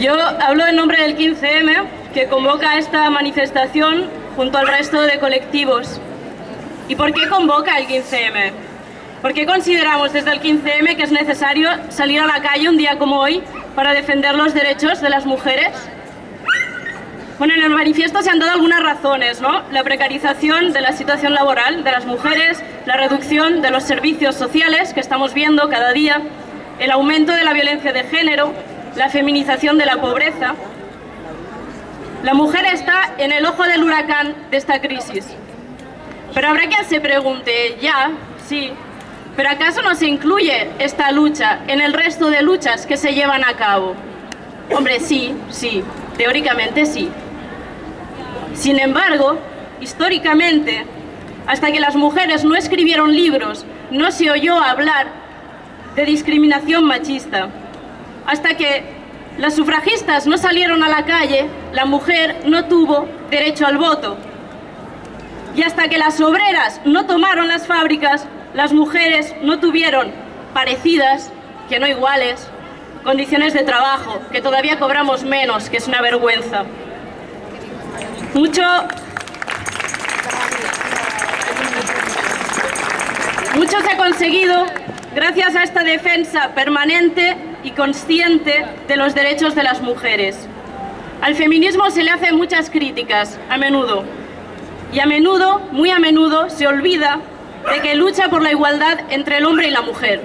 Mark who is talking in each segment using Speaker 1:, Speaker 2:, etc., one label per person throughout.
Speaker 1: Yo hablo en nombre del 15M, que convoca esta manifestación junto al resto de colectivos. ¿Y por qué convoca el 15M? ¿Por qué consideramos desde el 15M que es necesario salir a la calle un día como hoy para defender los derechos de las mujeres? Bueno, en el manifiesto se han dado algunas razones, ¿no? La precarización de la situación laboral de las mujeres, la reducción de los servicios sociales que estamos viendo cada día, el aumento de la violencia de género, la feminización de la pobreza. La mujer está en el ojo del huracán de esta crisis. Pero habrá quien se pregunte, ya, sí, ¿pero acaso no se incluye esta lucha en el resto de luchas que se llevan a cabo? Hombre, sí, teóricamente sí. Sin embargo, históricamente, hasta que las mujeres no escribieron libros, no se oyó hablar de discriminación machista. Hasta que las sufragistas no salieron a la calle, la mujer no tuvo derecho al voto. Y hasta que las obreras no tomaron las fábricas, las mujeres no tuvieron parecidas, que no iguales, condiciones de trabajo, que todavía cobramos menos, que es una vergüenza. Mucho se ha conseguido gracias a esta defensa permanente y consciente de los derechos de las mujeres. Al feminismo se le hacen muchas críticas, a menudo. Y a menudo, muy a menudo, se olvida de que lucha por la igualdad entre el hombre y la mujer.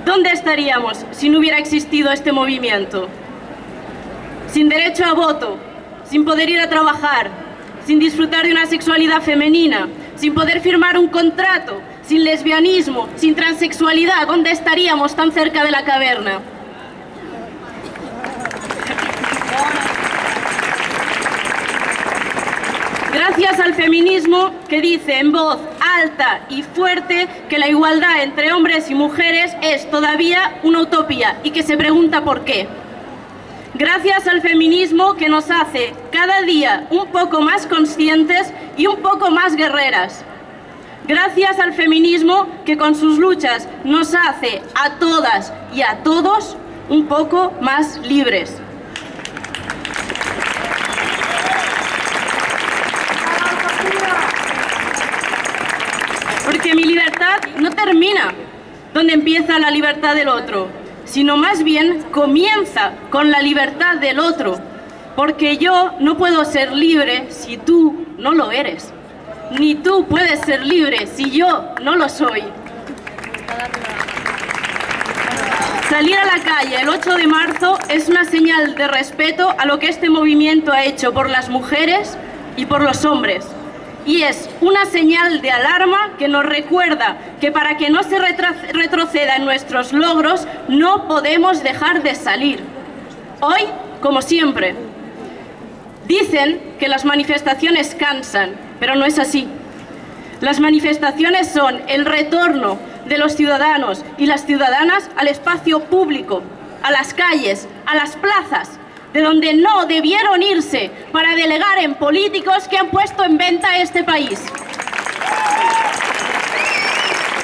Speaker 1: ¿Dónde estaríamos si no hubiera existido este movimiento? Sin derecho a voto, sin poder ir a trabajar, sin disfrutar de una sexualidad femenina, sin poder firmar un contrato, sin lesbianismo, sin transexualidad, ¿dónde estaríamos tan cerca de la caverna? Gracias al feminismo que dice en voz alta y fuerte que la igualdad entre hombres y mujeres es todavía una utopía y que se pregunta por qué. Gracias al feminismo que nos hace cada día un poco más conscientes y un poco más guerreras. Gracias al feminismo que con sus luchas nos hace a todas y a todos un poco más libres. Porque mi libertad no termina donde empieza la libertad del otro, sino más bien comienza con la libertad del otro, porque yo no puedo ser libre si tú no lo eres, ni tú puedes ser libre si yo no lo soy. Salir a la calle el 8 de marzo es una señal de respeto a lo que este movimiento ha hecho por las mujeres y por los hombres. Y es una señal de alarma que nos recuerda que para que no se retroceda en nuestros logros, no podemos dejar de salir. Hoy, como siempre. Dicen que las manifestaciones cansan, pero no es así. Las manifestaciones son el retorno de los ciudadanos y las ciudadanas al espacio público, a las calles, a las plazas, de donde no debieron irse para delegar en políticos que han puesto en venta este país.